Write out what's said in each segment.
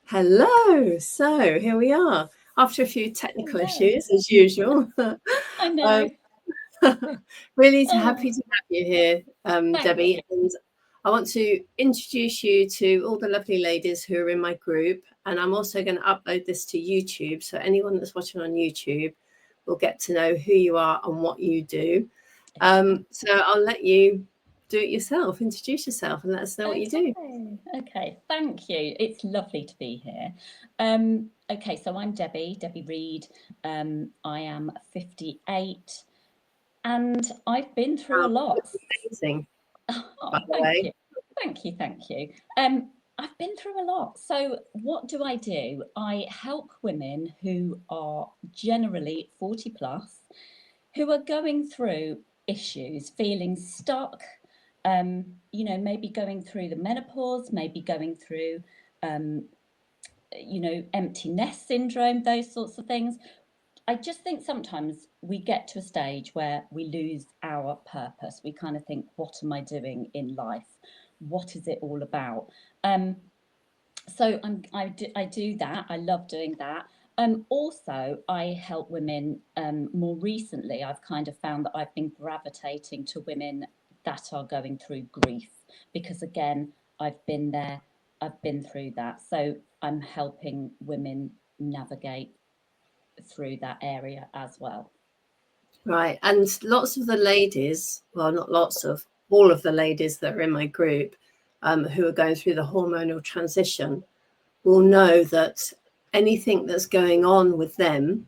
Hello. So here we are after a few technical issues as usual. I um, know. really Oh, happy to have you here, thank Debbie. you. And I want to introduce you to all the lovely ladies who are in my group. And I'm also going to upload this to YouTube. So anyone that's watching on YouTube will get to know who you are and what you do. Okay. So I'll let you do it yourself, introduce yourself and let us know what you do. Okay. Thank you. It's lovely to be here. Okay, so I'm Debbie Reed. I am 58 and I've been through a Oh, lot. amazing, by Oh, the way. thank you. I've been through a lot. So what do? I help women who are generally 40 plus, who are going through issues, feeling stuck, maybe going through the menopause, maybe going through, um, empty nest syndrome, those sorts of things. I just think sometimes we get to a stage where we lose our purpose. We kind of think, what am I doing in life? What is it all about? Um, so I do that. I love doing that. Also, I help women. More recently, I've kind of found that I've been gravitating to women that are going through grief because, again, I've been there. I've been through that. So I'm helping women navigate through that area as well. Right. And lots of the ladies, well, not lots of, all of the ladies that are in my group who are going through the hormonal transition will know that anything that's going on with them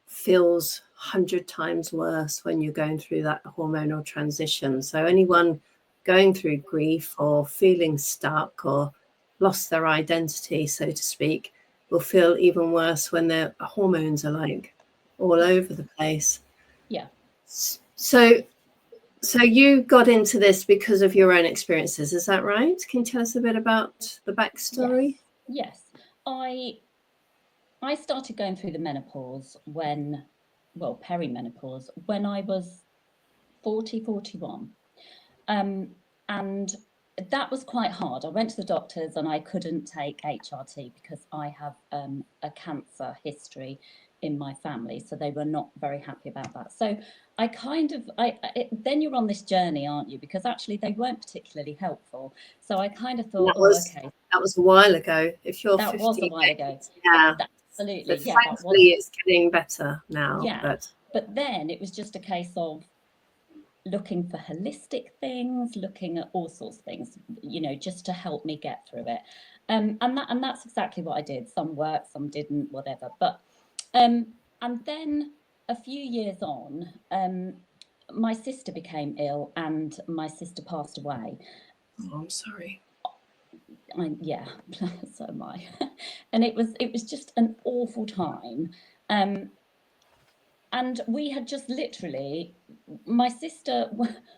feels 100 times worse when you're going through that hormonal transition. So anyone going through grief or feeling stuck or lost their identity, so to speak, will feel even worse when their hormones are like all Yeah, over the place. yeah, So, so you got into this because of your own experiences, is that right? Can you tell us a bit about the yes, backstory? yes. I started going through the menopause perimenopause when I was 40, 41. And that was quite hard. I went to the doctors and I couldn't take HRT because I have a cancer history in my family. So they were not very happy about that. So then you're on this journey, aren't you? Because actually they weren't particularly helpful. So I kind of And thought, oh, okay, that was a while ago. If you're that was a while ago. 58, yeah. So Absolutely. Yeah, that thankfully was, it's getting better now, yeah. but But then it was just a case of looking for holistic things, looking at all sorts of things, just to help me get through it. And that's exactly what I did. Some worked, some didn't, whatever. But and then a few years on, my sister became ill, and my sister passed away. oh, I'm sorry. Yeah, so am I. And it was just an awful time. Um, and we had just literally my sister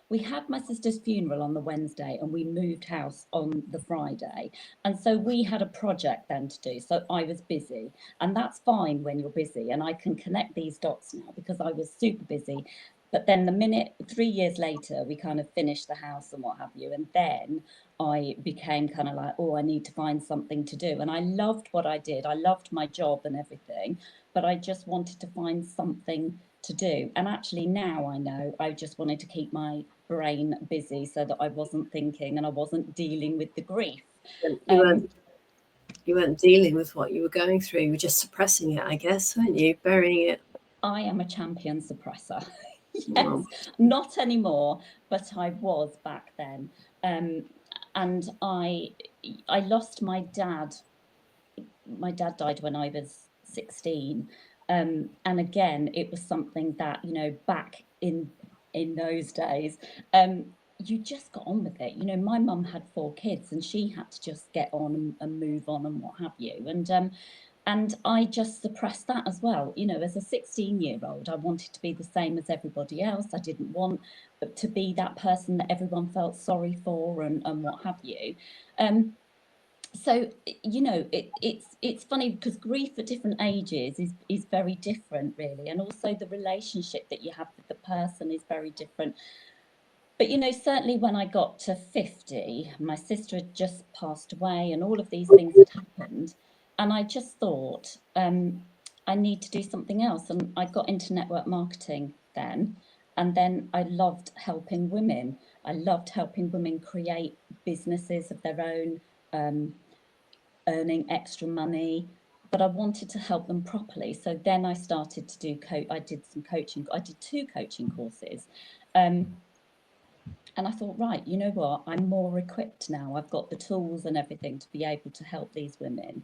we had my sister's funeral on the Wednesday and we moved house on the Friday, and so we had a project then to do, so I was busy, and that's fine when you're busy, and I can connect these dots now because I was super busy. But then the minute 3 years later we kind of finished the house and what have you, and then I became kind of like, oh, I need to find something to do, and I loved what I did, I loved my job and everything, but I just wanted to find something to do. And actually, now I know I just wanted to keep my brain busy so that I wasn't thinking and I wasn't dealing with the grief. You Um, weren't you weren't dealing with what you were going through. You were just suppressing it, I guess, weren't you? Burying it. I am a champion suppressor. Oh, Yes, not anymore, but I was back then. Um, and I lost my dad. My dad died when I was 16. And again, it was something that, back in those days, you just got on with it. My mum had 4 kids and she had to just get on and move on and what have you. And I just suppressed that as well. As a 16-year-old, I wanted to be the same as everybody else. I didn't want to be that person that everyone felt sorry for and what have you. So it's funny because grief at different ages is very different, really, and also the relationship that you have with the person is very different. But certainly when I got to 50, my sister had just passed away and all of these things had happened, And I just thought, I need to do something else. And I got into network marketing then. And then I loved helping women. I loved helping women create businesses of their own, earning extra money. But I wanted to help them properly. So then I started to do I did some coaching. I did 2 coaching courses. And I thought, right, you know what? I'm more equipped now. I've got the tools and everything to be able to help these women.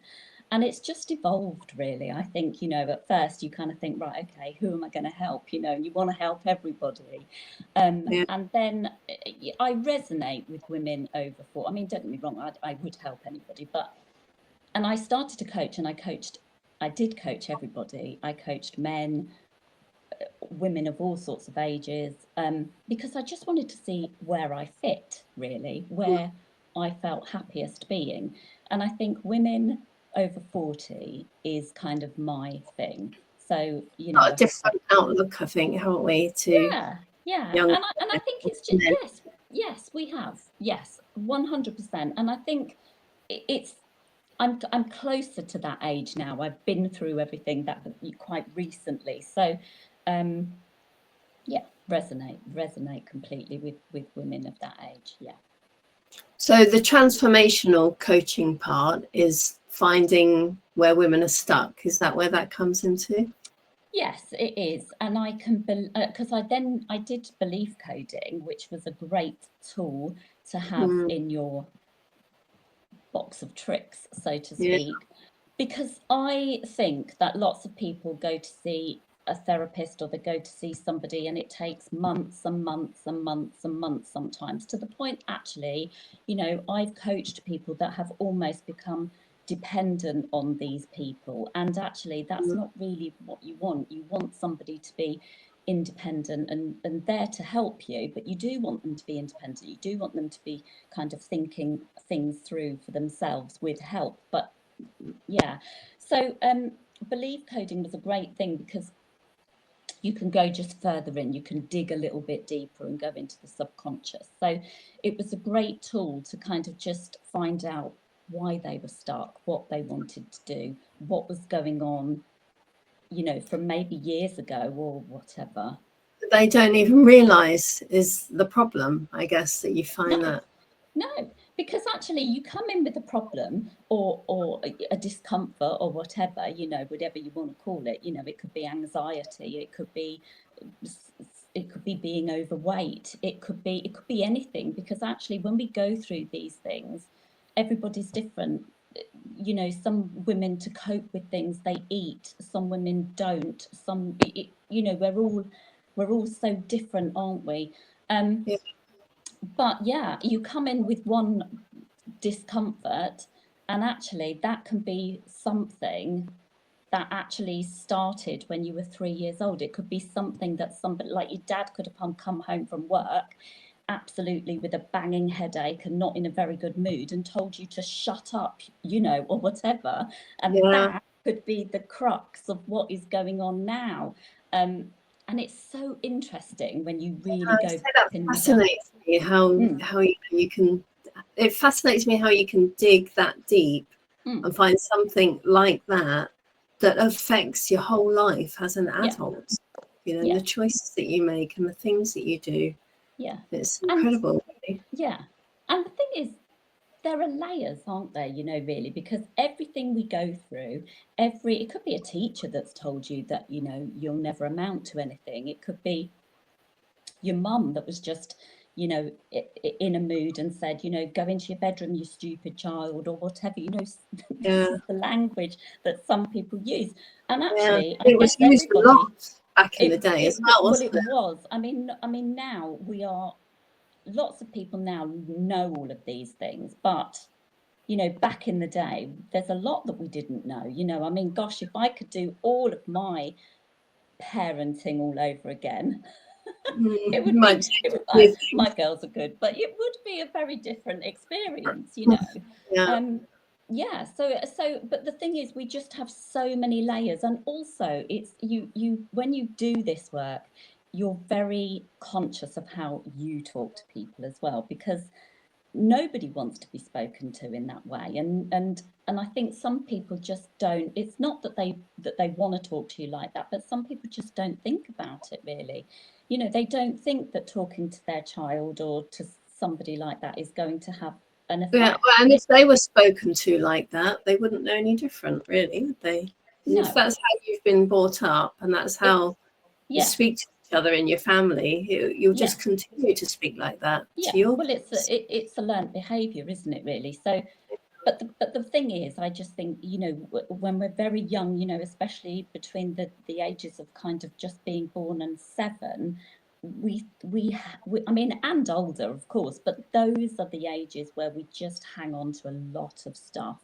And it's just evolved, really. I think, at first you kind of think, right, okay, who am I going to help? And you want to help everybody. Yeah. And then I resonate with women over 40. I mean, don't get me wrong, I would help anybody. And I started to coach, and I did coach everybody. I coached men, women of all sorts of ages, because I just wanted to see where I fit, really, where I felt happiest being. And I think women over 40 is kind of my thing. So, Got a different outlook, I think, haven't we, to yeah. young And I think it's just, men. yes, we have. Yes, 100%. And I think it's, I'm closer to that age now. I've been through everything that quite recently. So, yeah, resonate completely with women of that age. Yeah. So the transformational coaching part is finding where women are stuck. Is that where that comes into? Yes, it is. And I can, because I did belief coding, which was a great tool to have in your box of tricks, so to speak. Yeah. Because I think that lots of people go to see a therapist, or they go to see somebody, and it takes months and months and months and months sometimes, to the point, actually, I've coached people that have almost become dependent on these people. And actually, that's not really what you want. You want somebody to be independent and there to help you, but you do want them to be independent. You do want them to be kind of thinking things through for themselves with help. But yeah, so belief coding was a great thing, because you can go just further in, you can dig a little bit deeper and go into the subconscious. So it was a great tool to kind of just find out why they were stuck, what they wanted to do, what was going on, from maybe years ago or whatever. They don't even realize is the problem, I guess, that you find that. No, because actually you come in with a problem, or a discomfort, or whatever, whatever you want to call it. It could be anxiety, it could be being overweight, it could be anything, because actually when we go through these things, everybody's different. Some women, to cope with things, they eat, some women don't, we're all so different, aren't we? Yeah. But yeah, you come in with one discomfort, and actually that can be something that actually started when you were 3 years old. It could be something that somebody like your dad could have come home from work absolutely with a banging headache and not in a very good mood, and told you to shut up, or whatever. And that could be the crux of what is going on now. And it's so interesting when you really go back and fascinates me how you can. It fascinates me how you can dig that deep and find something like that affects your whole life as an adult. The choices that you make and the things that you do. Yeah, it's incredible. And, yeah, and the thing is, there are layers, aren't there, really, because everything we go through, it could be a teacher that's told you that, you'll never amount to anything. It could be your mum that was just, in a mood and said, go into your bedroom, you stupid child, or whatever. This is the language that some people use. And actually, it was used a lot back in the day as well, wasn't it? It was. I mean, now lots of people now know all of these things, but back in the day, there's a lot that we didn't know. I mean, gosh, if I could do all of my parenting all over again, it would be, my girls are good, but it would be a very different experience. Yeah, so but the thing is, we just have so many layers. And also, it's you when you do this work, you're very conscious of how you talk to people as well, because nobody wants to be spoken to in that way, and I think some people just don't. It's not that they want to talk to you like that, but some people just don't think about it really. You know, they don't think that talking to their child or to somebody like that is going to have an effect. Yeah, and if they were spoken to like that, they wouldn't know any different, really, would they? No. If that's how you've been brought up, and that's how you speak to each other in your family, you'll just continue to speak like that. Well, it's a learned behaviour, isn't it, really? So, but the thing is, I just think, you know, when we're very young, you know, especially between the ages of kind of just being born and 7, we I mean, and older, of course, but those are the ages where we just hang on to a lot of stuff,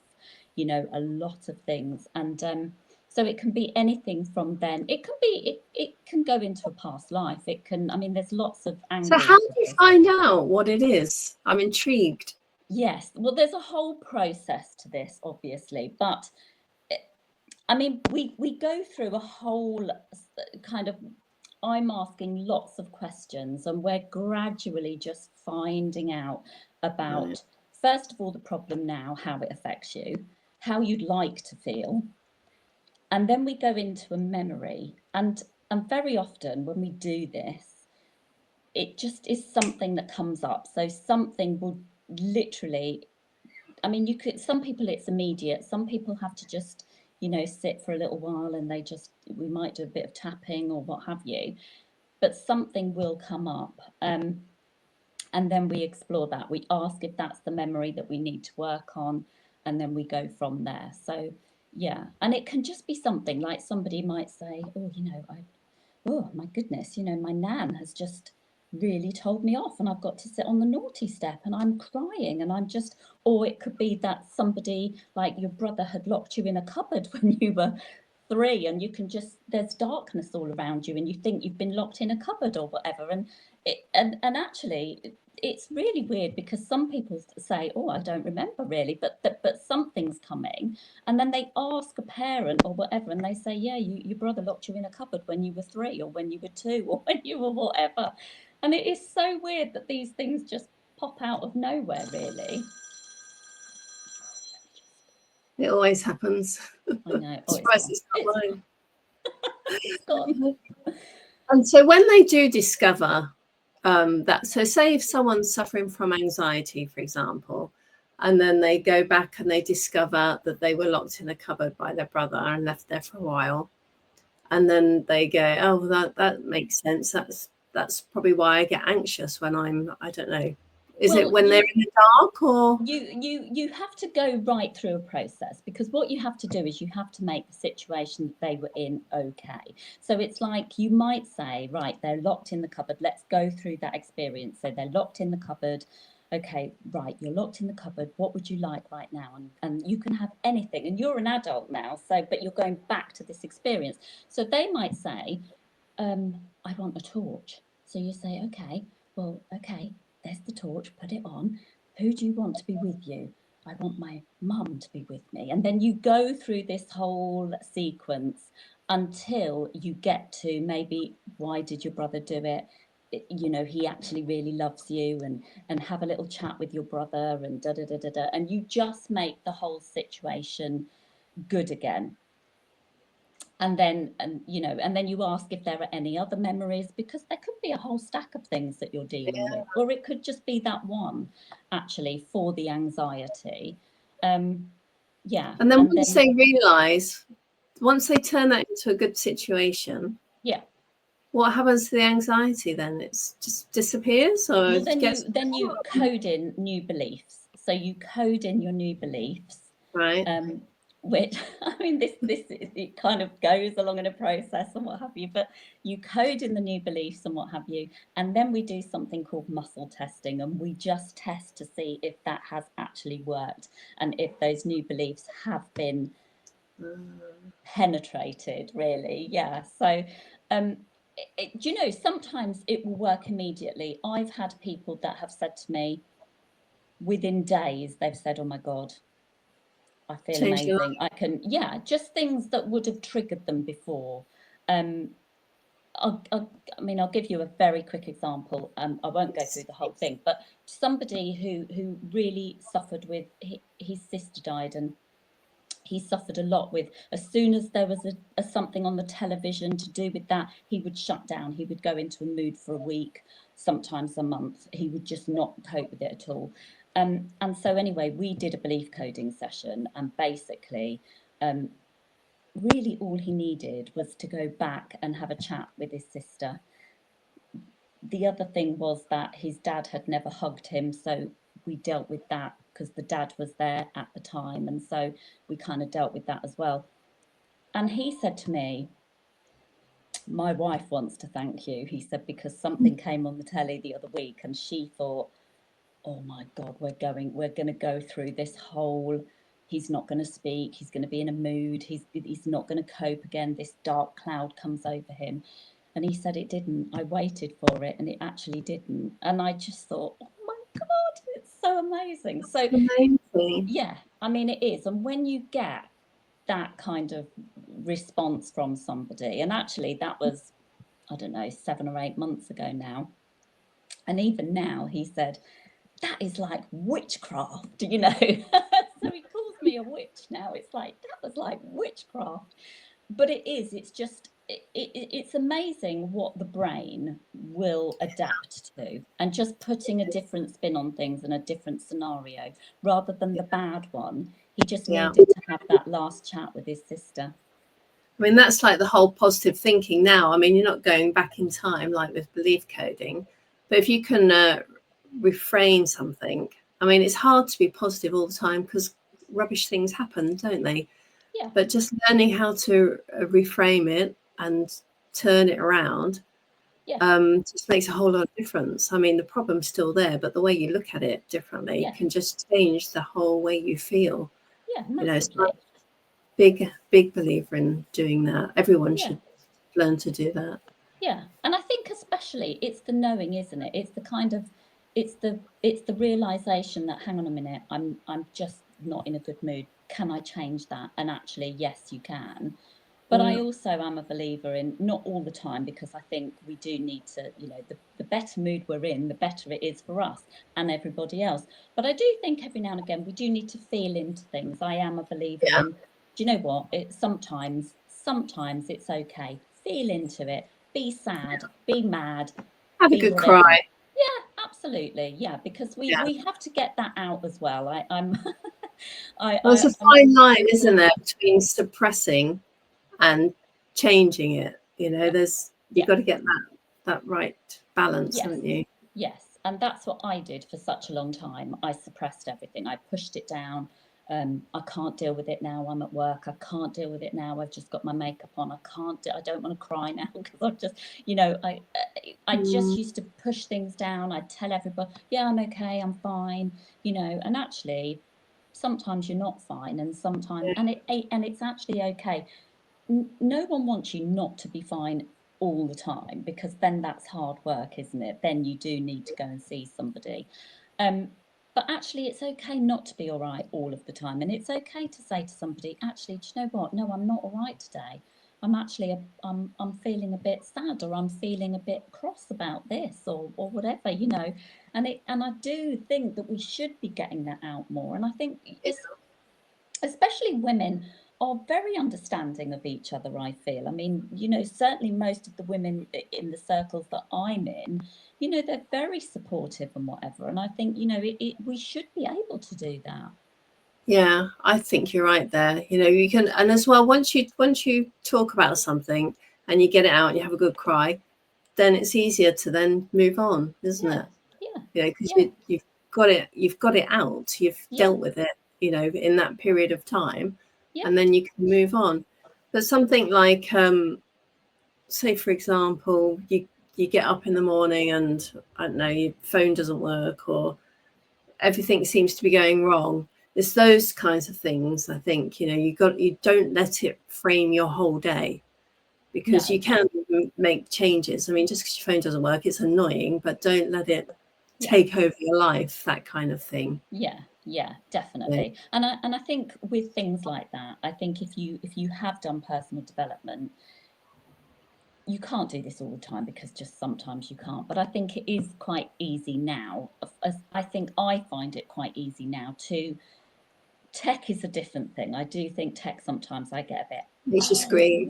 you know, a lot of things, and so it can be anything from then. It can be, it can go into a past life. It can, I mean, there's lots of angles. So how do you find out what it is? I'm intrigued. Yes, well, there's a whole process to this, obviously, but I mean, we go through a whole kind of, I'm asking lots of questions, and we're gradually just finding out about, first of all, the problem now, how it affects you, how you'd like to feel. And then we go into a memory, and very often when we do this, it just is something that comes up. So something will literally, I mean, you could, some people it's immediate, some people have to just, you know, sit for a little while, and we might do a bit of tapping or what have you, but something will come up. And then we explore that. We ask if that's the memory that we need to work on, and then we go from there. So yeah, and it can just be something like somebody might say, oh, you know, oh my goodness, you know, my nan has just really told me off, and I've got to sit on the naughty step, and I'm crying, and I'm just, or it could be that somebody, like your brother, had locked you in a cupboard when you were 3, and you can just, there's darkness all around you, and you think you've been locked in a cupboard or whatever, and actually it's really weird, because some people say, oh, I don't remember really, but something's coming, and then they ask a parent or whatever, and they say, yeah, your brother locked you in a cupboard when you were 3 or when you were 2 or when you were whatever. And it is so weird that these things just pop out of nowhere, really. It always happens. I know. Oh, It's not mine. It's gone. And so when they do discover that, so say if someone's suffering from anxiety, for example, and then they go back and they discover that they were locked in a cupboard by their brother and left there for a while, and then they go, oh, well, that makes sense. That's probably why I get anxious when I don't know. Is it when they're in the dark, or you have to go right through a process, because what you have to do is you have to make the situation that they were in okay. So it's like, you might say, right, they're locked in the cupboard. Let's go through that experience. So they're locked in the cupboard. Okay, right, you're locked in the cupboard. What would you like right now? And you can have anything. And you're an adult now, so, but you're going back to this experience. So they might say, I want a torch. So you say, okay, well, okay, there's the torch, put it on. Who do you want to be with you? I want my mum to be with me. And then you go through this whole sequence until you get to, maybe, why did your brother do it? You know, he actually really loves you, and have a little chat with your brother, and da da da da da. And you just make the whole situation good again. And then, you know, and then you ask if there are any other memories, because there could be a whole stack of things that you're dealing with, or it could just be that one, actually, for the anxiety. Yeah. And then once they realise, once they turn that into a good situation, yeah, what happens to the anxiety then? It's just disappears, or well, then you code in new beliefs. So you code in your new beliefs, right? Which, I mean, this it kind of goes along in a process and what have you, but you code in the new beliefs and what have you, and then we do something called muscle testing, and we just test to see if that has actually worked, and if those new beliefs have been penetrated, really. Yeah. So do you know, sometimes it will work immediately. I've had people that have said to me, within days, they've said, oh my God, I feel amazing. I can, yeah, just things that would have triggered them before. I'll give you a very quick example. I won't go through the whole thing, but somebody who really suffered with his sister died, and he suffered a lot with, as soon as there was a something on the television to do with that, he would shut down. He would go into a mood for a week, sometimes a month. He would just not cope with it at all. And so anyway, we did a belief coding session, and basically, really all he needed was to go back and have a chat with his sister. The other thing was that his dad had never hugged him, so we dealt with that because the dad was there at the time, and so we kind of dealt with that as well. And he said to me, my wife wants to thank you, he said, because something came on the telly the other week and she thought, oh my God, we're going to go through this whole, he's not going to speak, he's going to be in a mood, he's not going to cope again, this dark cloud comes over him. And he said it didn't. I waited for it and it actually didn't. And I just thought, oh my God, it's so amazing. So Amazing. yeah, I mean, it is. And when you get that kind of response from somebody, and actually that was, I don't know, 7 or 8 months ago now. And even now he said, that is like witchcraft, you know. So he calls me a witch now. It's like, that was like witchcraft. But it is, it's just, it's amazing what the brain will adapt to, and just putting a different spin on things and a different scenario rather than the bad one. He just Yeah. needed to have that last chat with his sister. I mean, that's like the whole positive thinking now. I mean, you're not going back in time like with belief coding, but if you can reframe something, I mean, it's hard to be positive all the time because rubbish things happen, don't they? Yeah. But just learning how to reframe it and turn it around just makes a whole lot of difference. I mean, the problem's still there, but the way you look at it differently can just change the whole way you feel. Yeah, massively. You know, big believer in doing that. Everyone should learn to do that. Yeah, and I think especially it's the knowing, isn't it? It's the kind of, it's the realization that, hang on a minute, I'm just not in a good mood. Can I change that? And actually, yes, you can. But I also am a believer in, not all the time, because I think we do need to, you know, the better mood we're in, the better it is for us and everybody else. But I do think every now and again we do need to feel into things. I am a believer in, do you know what? Sometimes it's okay. Feel into it. Be sad, be mad, Have a be good whatever. cry. Yeah, absolutely. Yeah, because we have to get that out as well. I'm There's a fine line, isn't there, between suppressing and changing it. You know, you've got to get that right balance, haven't you? Yes, and that's what I did for such a long time. I suppressed everything. I pushed it down. I can't deal with it now. I'm at work. I can't deal with it now. I've just got my makeup on. I don't want to cry now because I'm just, you know, I just used to push things down. I'd tell everybody, yeah, I'm okay. I'm fine. You know, and actually, sometimes you're not fine, and sometimes, and it's actually okay. No one wants you not to be fine all the time, because then that's hard work, isn't it? Then you do need to go and see somebody. But actually, it's okay not to be all right all of the time. And it's okay to say to somebody, actually, do you know what? No, I'm not all right today. I'm actually, I'm feeling a bit sad, or I'm feeling a bit cross about this, or whatever, you know. And I do think that we should be getting that out more. And I think especially women are very understanding of each other, I feel. I mean, you know, certainly most of the women in the circles that I'm in, you know, they're very supportive and whatever. And I think, you know, we should be able to do that. Yeah, I think you're right there. You know, you can, and as well, once you talk about something and you get it out and you have a good cry, then it's easier to then move on, isn't it? Yeah, because you've got it out, you've dealt with it, you know, in that period of time, and then you can move on. But something like, say, for example, you get up in the morning and, I don't know, your phone doesn't work or everything seems to be going wrong. It's those kinds of things. I think, you know, you don't let it frame your whole day, because you can make changes. I mean, just because your phone doesn't work, it's annoying, but don't let it take over your life, that kind of thing. Yeah, definitely. And I think with things like that, I think if you have done personal development, you can't do this all the time because just sometimes you can't. But I think it is quite easy now. I think I find it quite easy now to. Tech is a different thing. I do think tech sometimes I get a bit,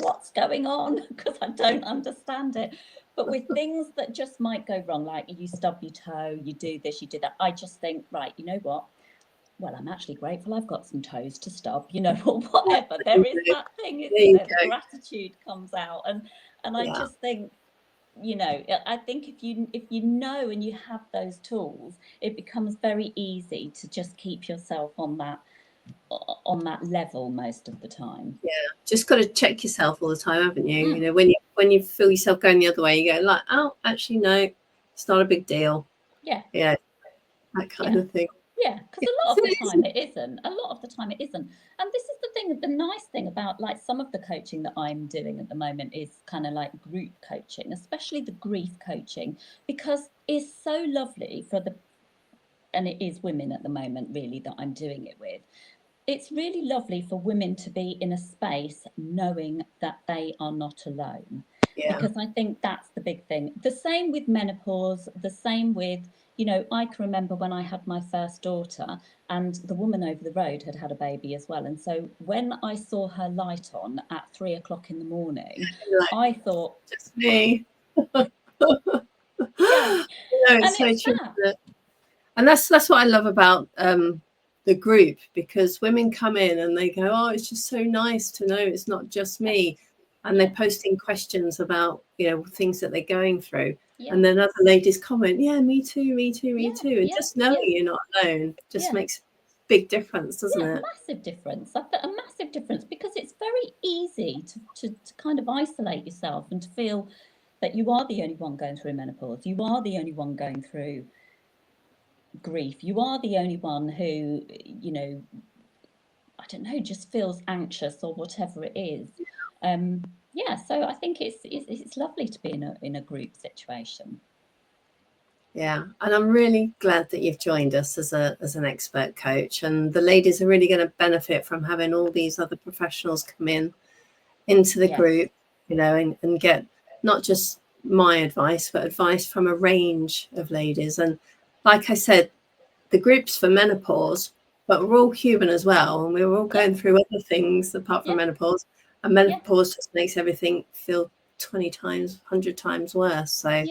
what's going on? Because I don't understand it. But with things that just might go wrong, like you stub your toe, you do this, you do that, I just think, right, you know what? Well, I'm actually grateful I've got some toes to stub, or whatever. There is that thing, isn't there? The gratitude comes out. And I just think, I think if you know and you have those tools, it becomes very easy to just keep yourself on that level most of the time. Yeah, just got to check yourself all the time, haven't you? When you feel yourself going the other way, you go like, oh, actually no, it's not a big deal. Yeah, that kind of thing. Yeah, because a lot of the time it isn't. And this is the thing, the nice thing about like some of the coaching that I'm doing at the moment is kind of like group coaching, especially the grief coaching, because it's so lovely and it is women at the moment really that I'm doing it with. It's really lovely for women to be in a space knowing that they are not alone. Yeah. Because I think that's the big thing. The same with menopause, the same with, I can remember when I had my first daughter and the woman over the road had a baby as well. And so when I saw her light on at 3 o'clock in the morning, I thought, just me. Yeah. It's so true. And that's what I love about the group, because women come in and they go, oh, it's just so nice to know it's not just me. And they're posting questions about, things that they're going through. Yeah. And then other ladies comment, yeah, me too. And just knowing you're not alone just makes a big difference, doesn't it? Massive difference. A massive difference, because it's very easy to kind of isolate yourself and to feel that you are the only one going through menopause. You are the only one going through grief. You are the only one who, I don't know, just feels anxious or whatever it is. So I think it's lovely to be in a group situation. Yeah, and I'm really glad that you've joined us as an expert coach, and the ladies are really going to benefit from having all these other professionals come into the group, and get not just my advice, but advice from a range of ladies. And like I said, the group's for menopause, but we're all human as well, and we're all going through other things apart from menopause, and menopause just makes everything feel 20 times, 100 times worse. So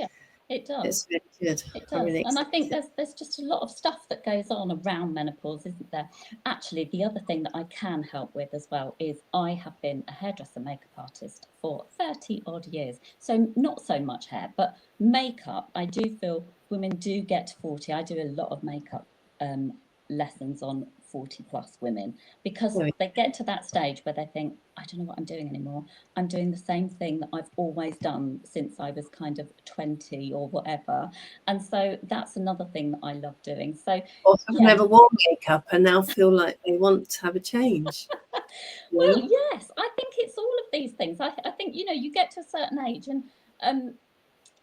it does. It's really good. It does. Really, and I think there's just a lot of stuff that goes on around menopause, isn't there? Actually, the other thing that I can help with as well is I have been a hairdresser makeup artist for 30 odd years. So not so much hair, but makeup. I do feel women do get to 40. I do a lot of makeup lessons on 40 plus women, because they get to that stage where they think, I don't know what I'm doing anymore. I'm doing the same thing that I've always done since I was kind of 20 or whatever. And so that's another thing that I love doing. So I've never worn makeup and now feel like they want to have a change. Well, yes, I think it's all of these things. I think, you get to a certain age, and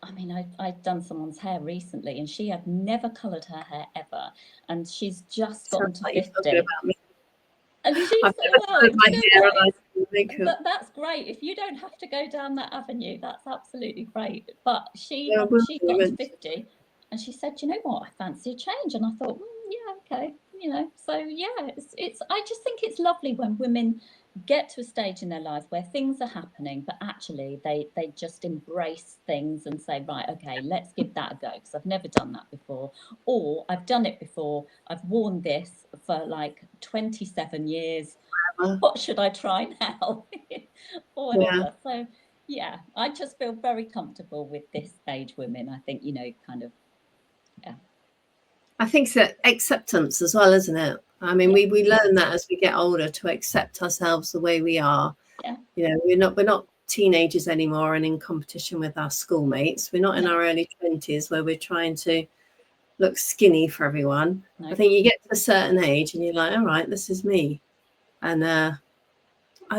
I mean, I'd done someone's hair recently and she had never coloured her hair ever. And she's just gotten to 50. And she's that's great. If you don't have to go down that avenue, that's absolutely great. But she got to 50 and she said, you know what, I fancy a change. And I thought, okay, so it's I just think it's lovely when women get to a stage in their life where things are happening, but actually they just embrace things and say, right, okay, let's give that a go, because I've never done that before, or I've done it before, I've worn this for like 27 years, what should I try now? Or whatever. So I just feel very comfortable with this age women. I think, kind of, I think it's acceptance as well, isn't it? I mean, we learn that as we get older, to accept ourselves the way we are. We're not teenagers anymore and in competition with our schoolmates. We're not in our early 20s where we're trying to look skinny for everyone. I think you get to a certain age and you're like, all right, this is me, and I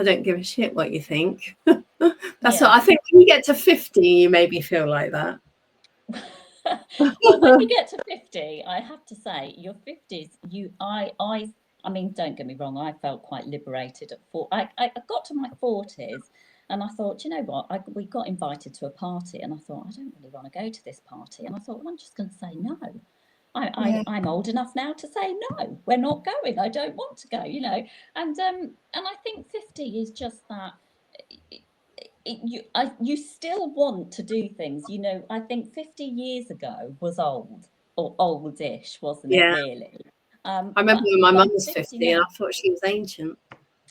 don't give a shit what you think. That's what I think. When you get to 50, you maybe feel like that. Well, when you get to 50, I have to say, your 50s, I mean, don't get me wrong, I felt quite liberated at 40. I got to my 40s And I thought, you know what, we got invited to a party, and I thought, I don't really want to go to this party. And I thought, well, I'm just going to say no. I'm old enough now to say no, we're not going. I don't want to go, you know. And I think 50 is just that. You still want to do things, you know. I think 50 years ago was old, or oldish, wasn't it, Yeah. really? I remember when my mum was 50 now, and I thought she was ancient.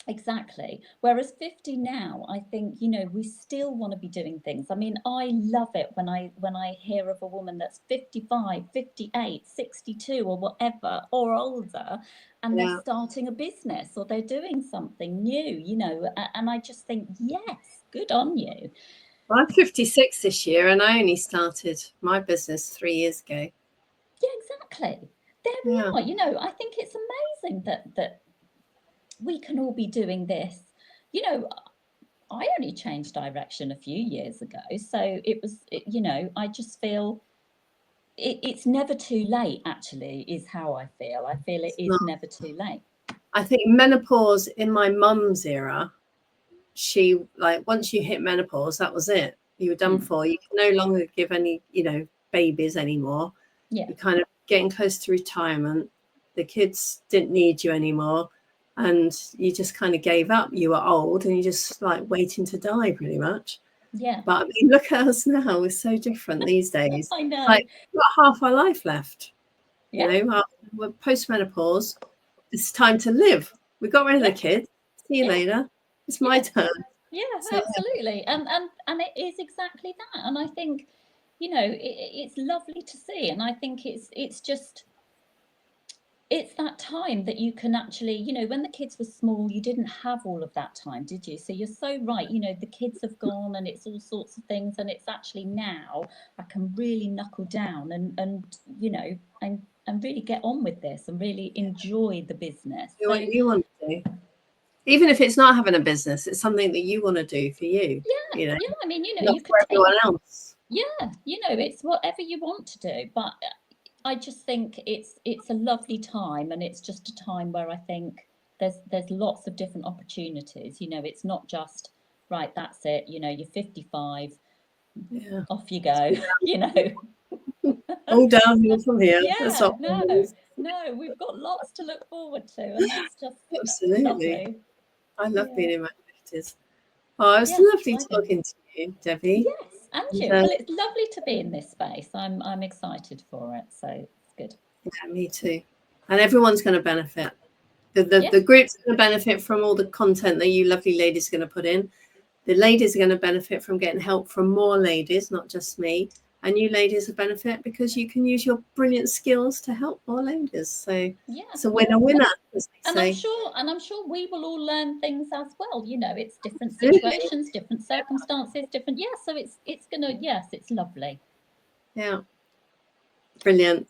Exactly. Whereas 50 now, I think, you know, we still want to be doing things. I mean, I love it when I hear of a woman that's 55, 58, 62 or whatever, or older, and they're starting a business or they're doing something new, you know, and I just think, yes, good on you. Well, I'm 56 this year and I only started my business 3 years ago. Yeah, exactly. There we are. You know, I think it's amazing that we can all be doing this. You know, I only changed direction a few years ago. So it was, you know, I just feel it's never too late, actually, is how I feel. I feel it is never too late. I think menopause in my mum's era, she, like, once you hit menopause, that was it. You were done for. You can no longer give any, you know, babies anymore. Yeah. You're kind of getting close to retirement. The kids didn't need you anymore. And you just kind of gave up. You were old and you're just like waiting to die pretty much. Yeah. But I mean, look at us now. We're so different these days. I know. Like, we've got half our life left. Yeah. You know, we're post-menopause. It's time to live. We got rid of the kids. See you later. It's my turn. Yeah, absolutely. And it is exactly that. And I think, you know, it's lovely to see. And I think it's just, it's that time that you can actually, you know, when the kids were small, you didn't have all of that time, did you? So you're so right. You know, the kids have gone and it's all sorts of things. And it's actually now I can really knuckle down and you know, and really get on with this and really enjoy the business. Do what you want to do. Even if it's not having a business, it's something that you want to do for you. Yeah, you know? yeah. I mean, you know, not you for everyone else. Yeah, you know, it's whatever you want to do. But I just think it's a lovely time, and it's just a time where I think there's lots of different opportunities. You know, it's not just right. That's it. You know, you're 55. Yeah. Off you go. You know. All downhill from here. Yeah. No. We've got lots to look forward to, and that's just absolutely lovely. I love being in my 50s. Oh, it was lovely talking to you, Debbie. Yes, and you. Well, it's lovely to be in this space. I'm excited for it, so it's good. Yeah, me too. And everyone's going to benefit. The group's going to benefit from all the content that you lovely ladies are going to put in. The ladies are going to benefit from getting help from more ladies, not just me. And you ladies will benefit because you can use your brilliant skills to help more ladies. So it's a winner, as they say. I'm sure we will all learn things as well. You know, it's different situations, different circumstances, different. Yeah, so it's gonna. Yes, it's lovely. Yeah, brilliant.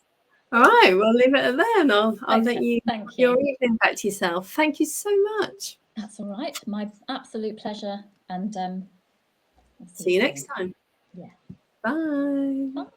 All right, we'll leave it at there, and I'll let you. Thank you. Your evening back to yourself. Thank you so much. That's all right. My absolute pleasure. And see you next time. Yeah. Bye. Bye.